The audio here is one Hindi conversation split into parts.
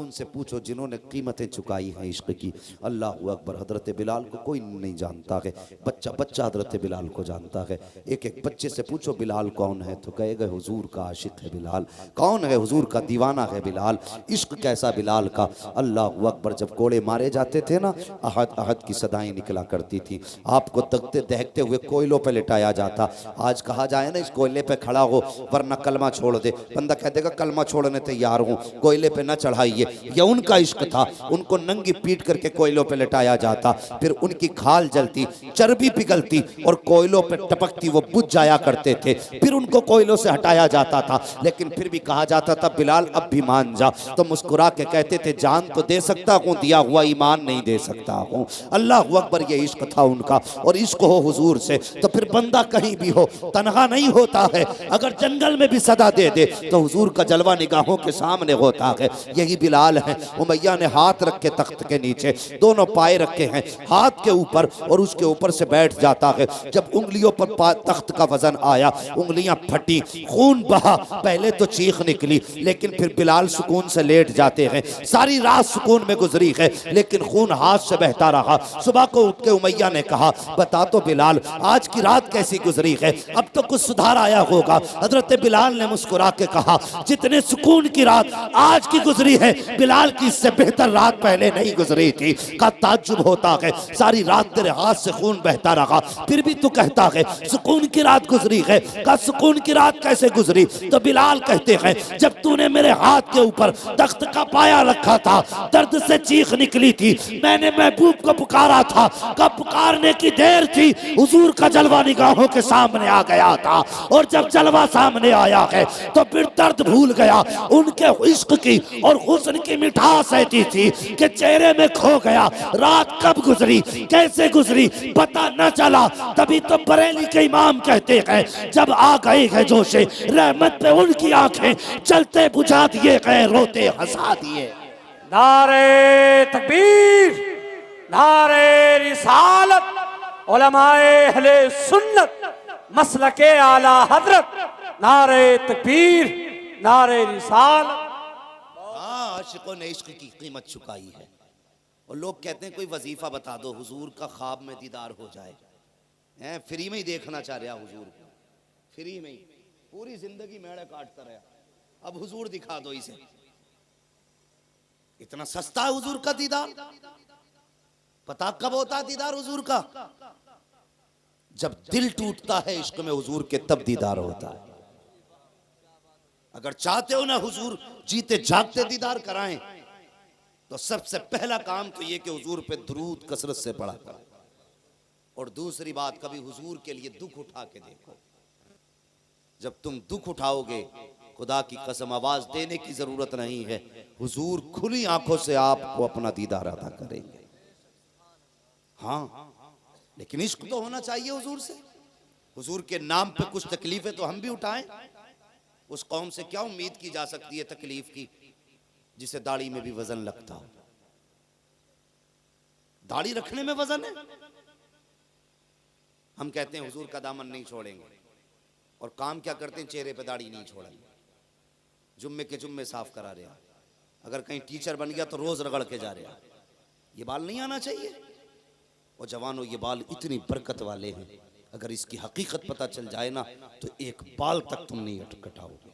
उनसे पूछो जिन्होंने कीमतें चुकाई हैं इश्क की। अल्लाह अकबर। हजरत बिलाल को कोई नहीं जानता है, बच्चा बच्चा हजरत बिलाल को जानता है। एक एक बच्चे से पूछो बिलाल कौन है, तो कहेगा हुजूर का आशिक है बिलाल। कौन है? हुजूर का दीवाना है बिलाल। इश्क कैसा बिलाल का। अल्लाह अकबर। जब कोड़े मारे जाते थे ना, अहद अहद की सदाएं निकला करती थी। आपको तकते दहकते हुए कोयलों पे लिटाया जाता। आज कहा जाए ना इस कोयले पे खड़ा हो वरना कलमा छोड़ दे, बंदा कह देगा कलमा छोड़ने तैयार हूँ, कोयले पे न चढ़ाइए। यह उनका इश्क था। उनको नंगी पीट करके कोयलों पे लिटाया जाता, फिर उनकी खाल जलती, चर्बी पिघलती और कोयलों पे टपकती, वो बुझ जाया करते थे। फिर उनको कोयलों से हटाया जाता था, लेकिन फिर भी कहा जाता था बिलाल अब भी मान जा। तो मुस्कुरा के कहते थे जान तो दे सकता हूँ, दिया हुआ ईमान नहीं दे सकता हूँ। अल्लाह अकबर। ये इश्क था उनका। और इश्क हो हुजूर से तो फिर बंदा कहीं भी हो तन्हा नहीं होता है। अगर जंगल में भी सदा दे दे तो हुजूर का जलवा निगाहों के सामने होता है। यही बिलाल है। उमैया ने हाथ रखे तख्त के नीचे, दोनों पाए रखे हैं हाथ के ऊपर, और उसके ऊपर से बैठ जाता है। जब उंगलियों पर तख्त का वजन आया, उंगलियां फटी, खून बहा। पहले तो चीख निकली, लेकिन फिर बिलाल सुकून से लेट जाते हैं। सारी रात सुकून में गुजरी है, लेकिन खून हाथ से बहता रहा। सुबह को उठ के उमैया ने कहा बता तो बिलाल आज की रात कैसी गुजरी है, अब तो कुछ सुधार आया होगा। हजरत बिलाल ने मुस्कुरा के कहा जितने सुकून की रात आज की गुजरी है, बिलाल की इससे बेहतर रात पहले नहीं गुजरी थी। का ताज्जुब होता है, सारी रात तेरे हाथ से खून बहता रहा, फिर भी तू कहता है सुकून की रात गुजरी है। का सुकून की रात कैसे गुजरी? तो बिलाल कहते हैं जब तूने मेरे हाथ के ऊपर तख्त का पाया रखा था, दर्द से चीख निकली थी, मैंने महबूब को पुकारा था। कब पुकारने की देर थी, हुजूर का जलवा निगाहों के सामने आ गया था। और जब जलवा सामने आया है तो फिर दर्द भूल गया। उनके इश्क की और हुस्न की मिठास ऐसी थी कि चेहरे में खो गया। रात कब गुजरी, कैसे गुजरी पता न चला। तभी तो बरेली के इमाम कहते हैं जब आ गए हैं जोशे रहमत पे उनकी आंखें चलते बुझा दिए गए, रोते हंसा दिए। नारे तकबीर, नारे रिसालत, उलमाए अहले सुन्नत, मसलके आला हजरत, नारे तकबीर, नारे रिसालत। हाँ, आशिकों ने इश्क की कीमत चुकाई है। और लोग कहते हैं कोई वजीफा बता दो हुजूर का ख्वाब में दीदार हो जाए। हैं फ्री में ही देखना चाह रहा हुजूर को, फ्री में ही पूरी जिंदगी मेड़े काटता रहा, अब हुजूर दिखा दो इसे। इतना सस्ता है हुजूर का दीदार। पता कब होता है दीदार हुजूर का? जब दिल टूटता है इश्क में हुजूर के, तब दीदार होता है। अगर चाहते हो ना हुजूर जीते जागते दीदार कराएं, तो सबसे पहला काम तो ये कि हुजूर पे दुरूद कसरत से पढ़ा करें। और दूसरी बात, कभी हुजूर के लिए दुख उठा के देखो। जब तुम दुख उठाओगे, खुदा की कसम आवाज देने की जरूरत नहीं है, हुजूर खुली आंखों से आपको अपना दीदार अदा करेंगे। हाँ, लेकिन इश्क तो होना चाहिए हुजूर से। हुजूर के नाम पे कुछ तकलीफें तो हम भी उठाएं। उस कौम से क्या उम्मीद की जा सकती है तकलीफ की जिसे दाढ़ी में भी वजन लगता हो? दाढ़ी रखने में वजन है। हम कहते हैं हुजूर का दामन नहीं छोड़ेंगे, और काम क्या करते हैं? चेहरे पे दाढ़ी नहीं छोड़ेंगे, जुम्मे के जुम्मे साफ करा रहे। अगर कहीं टीचर बन गया तो रोज रगड़ के जा रहे। ये बाल नहीं आना चाहिए। और जवानों, ये बाल इतनी बरकत वाले हैं, अगर इसकी हकीकत पता चल जाए ना तो एक बाल तक तुम नहीं कटाओगे।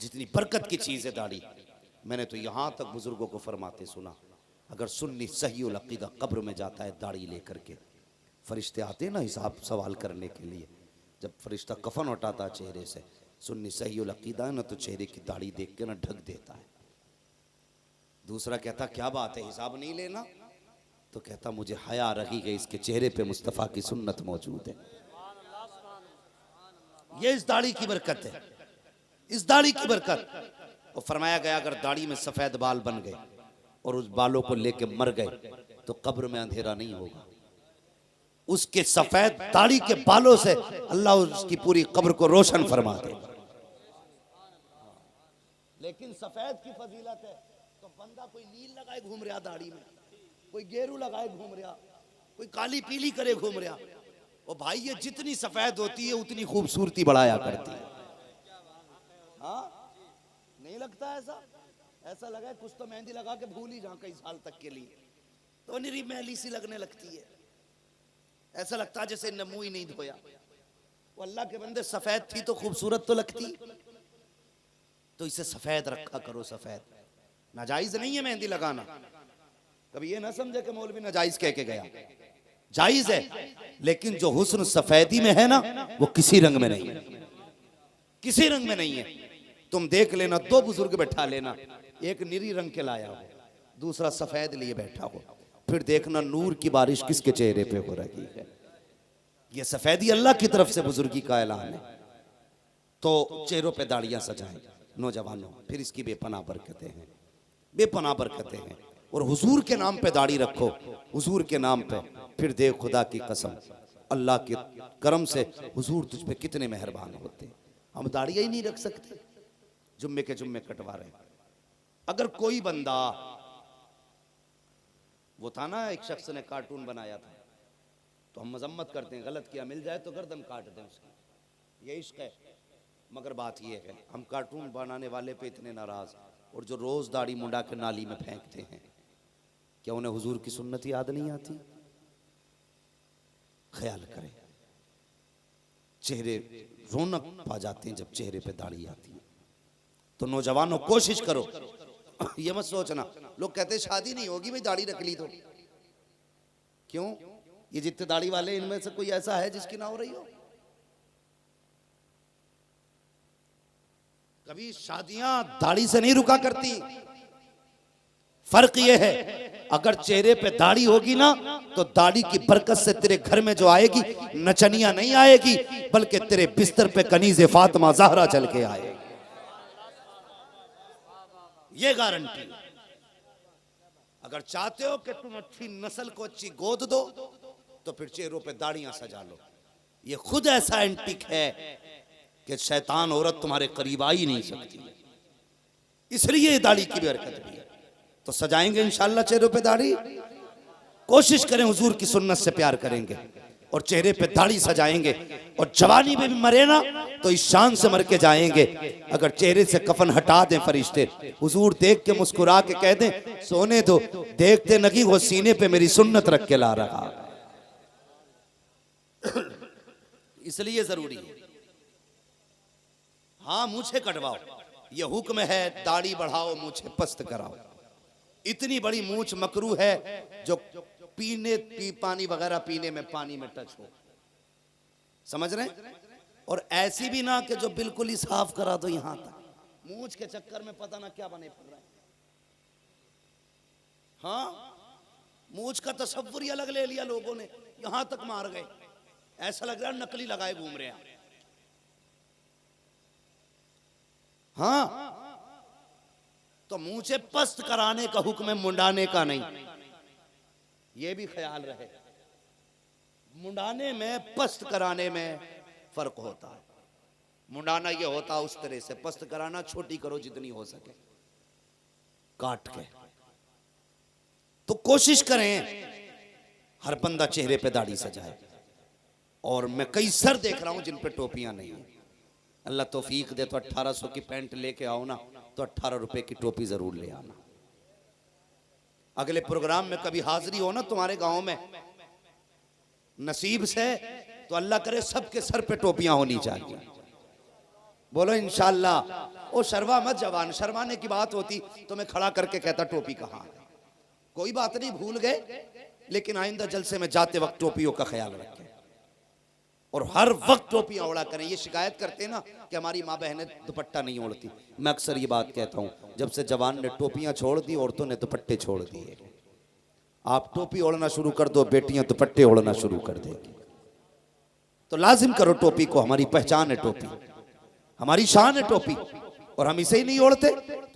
जितनी बरकत की चीज है दाढ़ी। मैंने तो यहां तक बुजुर्गों को फरमाते सुना, अगर सुन्नी सही उल अकीदा कब्र में जाता है दाढ़ी लेकर के, फरिश्ते आते ना हिसाब सवाल करने के लिए, जब फरिश्ता कफन उठाता है चेहरे से, सुन्नी सही उल अकीदा है ना, तो चेहरे की दाढ़ी देख के ना ढक देता है। दूसरा कहता क्या बात है हिसाब नहीं लेना? तो कहता मुझे हया रही गई, इसके चेहरे पे मुस्तफ़ा की सुन्नत मौजूद है। ये इस दाढ़ी की बरकत है, इस दाढ़ी की बरकत। और फरमाया गया अगर दाढ़ी में सफेद बाल बन गए और उस बालों को लेके मर गए तो कब्र में अंधेरा नहीं होगा। उसके सफेद दाढ़ी के बालों से अल्लाह उसकी पूरी कब्र को रोशन फरमा दे। लेकिन सफेद की फजीलत है तो बंदा कोई नील लगाए घूम रहा दाढ़ी में, कोई गेरू लगाए घूम रहा, कोई काली पीली करे घूम रहा। और भाई ये जितनी सफेद होती है उतनी खूबसूरती बढ़ाया करती है। हाँ, नहीं लगता ऐसा? ऐसा लगा कुछ तो मेहंदी लगा के भूल ही जाऊं कई साल तक के लिए, तो निरी मैली सी लगने लगती है। ऐसा लगता है जैसे इन्हें मुंह ही नहीं धोया। वो अल्लाह के बंदे, सफेद थी तो खूबसूरत तो लगती, तो इसे सफेद रखा करो। सफेद नाजायज नहीं है मेहंदी लगाना। कभी ये ना समझे कि मौलवी नाजायज कह के गया, जायज है, लेकिन जो हुस्न सफेदी में है ना, वो किसी रंग में नहीं है, किसी रंग में नहीं है। तुम देख लेना, दो बुजुर्ग बैठा लेना, एक नीली रंग के लाया हो, दूसरा सफेद लिए बैठा हो, फिर देखना नूर की बारिश किसके चेहरे पे हो रही है। ये सफेदी अल्लाह की तरफ से बुजुर्गी का ऐलान है। तो चेहरों पे दाढ़ियां सजाएं नौजवानों, फिर इसकी बेपनाह बरकतें हैं, बेपनाह बरकतें हैं। और हुजूर के नाम पे दाढ़ी रखो, हुजूर के नाम पे, फिर देख खुदा की कसम, अल्लाह के करम से हुजूर तुझ पे कितने मेहरबान होते हैं। हम दाढ़ियां ही नहीं रख सकते, जुम्मे के जुम्मे कटवा रहे हैं। अगर कोई बंदा, वो था ना एक शख्स ने कार्टून बनाया था, तो हम मजम्मत करते हैं, गलत किया मिल जाए तो गर्दन काट दें उसकी, ये इश्क है। मगर बात ये है, हम कार्टून बनाने वाले पे इतने नाराज, और जो रोज दाढ़ी मुंडा के नाली में फेंकते हैं, क्या उन्हें हुजूर की सुन्नत याद नहीं आती? ख्याल करें, चेहरे रौनक पा जाते हैं जब चेहरे पे दाढ़ी आती है। तो नौजवानों कोशिश करो, ये मत सोचना, लोग कहते हैं शादी नहीं होगी भाई दाढ़ी रख ली तो। क्यों? ये जितने दाढ़ी वाले, इनमें से कोई ऐसा है जिसकी ना हो रही हो? कभी शादियां दाढ़ी से नहीं रुका करती। फर्क ये है, अगर चेहरे पे दाढ़ी होगी ना, तो दाढ़ी की बरकत से तेरे घर में जो आएगी, नचनिया नहीं आएगी, बल्कि तेरे बिस्तर पे कनीज़े फातिमा ज़हरा चल के आएगी, ये गारंटी। अगर चाहते हो कि तुम अच्छी नस्ल को अच्छी गोद दो, तो फिर चेहरों पे दाढ़ियां सजा लो। ये खुद ऐसा एंटिक है कि शैतान औरत तुम्हारे करीब आ ही नहीं सकती, इसलिए दाढ़ी की बरकत भी है। तो सजाएंगे इंशाअल्लाह चेहरों पे दाढ़ी, कोशिश करें हुजूर की सुन्नत से प्यार करेंगे और चेहरे पे दाढ़ी सजाएंगे। और जवानी में भी मरे ना तो इस शान से मर के जाएंगे, अगर चेहरे से कफन हटा दें फरिश्ते, हुजूर देख के मुस्कुरा के कह दें सोने दो, देखते नगी वो सीने पे मेरी सुन्नत रख के ला रहा। इसलिए जरूरी है। हाँ, मूछे कटवाओ, ये हुक्म है, दाढ़ी बढ़ाओ, मूछे पस्त कराओ। इतनी बड़ी मूछ मकरू है जो पानी वगैरह पीने में पानी में टच हो, समझ रहे हैं? और ऐसी भी ना कि जो बिल्कुल ही साफ करा दो यहां तक, मूछ के चक्कर में पता ना क्या बने पड़ रहा है। हाँ, मूछ का तसव्वुर ही अलग ले लिया लोगों ने, यहां तक मार गए, ऐसा लग रहा है नकली लगाए घूम रहे हैं। हाँ, तो मूछे पस्त कराने का हुक्म है, मुंडाने का नहीं। ये भी ख्याल रहे, मुंडाने में पस्त कराने में फर्क होता है। मुंडाना ये होता है उस तरह से, पस्त कराना छोटी करो जितनी हो सके काट के। तो कोशिश करें हर बंदा चेहरे पे दाढ़ी सजाए। और मैं कई सर देख रहा हूं जिन पे टोपियां नहीं है। अल्लाह तौफीक दे तो 1800 की पैंट लेके आओ ना, तो 18 रुपए की टोपी जरूर ले आना। अगले प्रोग्राम में कभी हाजिरी हो ना तुम्हारे गांव में, नसीब से, तो अल्लाह करे सबके सर पे टोपियां होनी चाहिए। बोलो इंशाअल्लाह। ओ शर्मा मत जवान, शर्माने की बात होती तो मैं खड़ा करके कहता टोपी कहाँ है। कोई बात नहीं, भूल गए, लेकिन आइंदा जलसे में जाते वक्त टोपियों का ख्याल रखें और हर वक्त टोपियां ओढ़ा करें। ये शिकायत करते हैं ना कि हमारी माँ बहनें दुपट्टा नहीं ओढ़ती, मैं अक्सर ये बात कहता हूँ, जब से जवान ने टोपियां छोड़ दी, औरतों ने दुपट्टे छोड़ दिए। आप टोपी ओढ़ना शुरू कर दो, बेटियां दुपट्टे ओढ़ना शुरू कर देंगी। तो लाजिम करो टोपी को, हमारी पहचान है टोपी, हमारी शान है टोपी, और हम इसे ही नहीं ओढ़ते तो